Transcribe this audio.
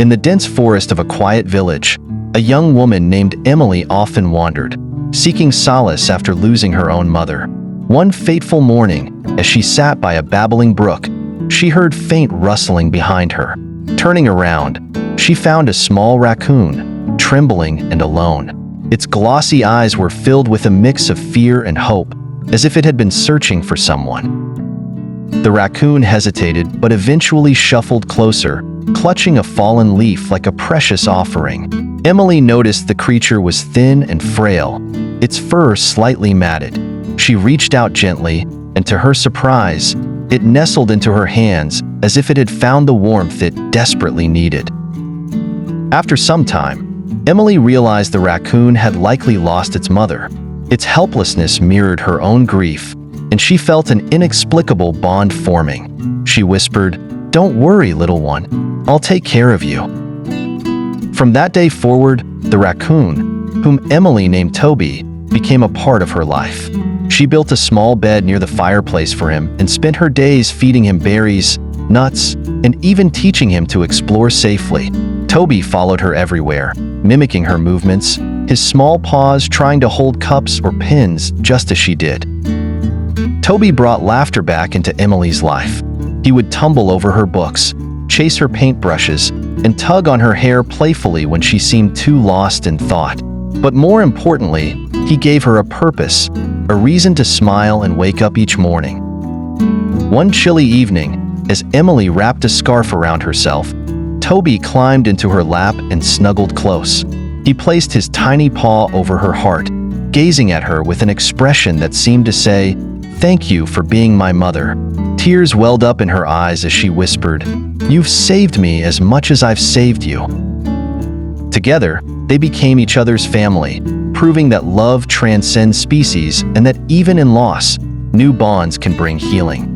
In the dense forest of a quiet village, a young woman named Emily often wandered, seeking solace after losing her own mother. One fateful morning, as she sat by a babbling brook, she heard faint rustling behind her. Turning around, she found a small raccoon, trembling and alone. Its glossy eyes were filled with a mix of fear and hope, as if it had been searching for someone. The raccoon hesitated, but eventually shuffled closer, clutching a fallen leaf like a precious offering. Emily noticed the creature was thin and frail, its fur slightly matted. She reached out gently, and to her surprise, it nestled into her hands as if it had found the warmth it desperately needed. After some time, Emily realized the raccoon had likely lost its mother. Its helplessness mirrored her own grief, and she felt an inexplicable bond forming. She whispered, "Don't worry, little one. I'll take care of you." From that day forward, the raccoon, whom Emily named Toby, became a part of her life. She built a small bed near the fireplace for him and spent her days feeding him berries, nuts, and even teaching him to explore safely. Toby followed her everywhere, mimicking her movements, his small paws trying to hold cups or pins just as she did. Toby brought laughter back into Emily's life. He would tumble over her books, chase her paintbrushes, and tug on her hair playfully when she seemed too lost in thought. But more importantly, he gave her a purpose, a reason to smile and wake up each morning. One chilly evening, as Emily wrapped a scarf around herself, Toby climbed into her lap and snuggled close. He placed his tiny paw over her heart, gazing at her with an expression that seemed to say, "Thank you for being my mother." Tears welled up in her eyes as she whispered, "You've saved me as much as I've saved you." Together, they became each other's family, proving that love transcends species and that even in loss, new bonds can bring healing.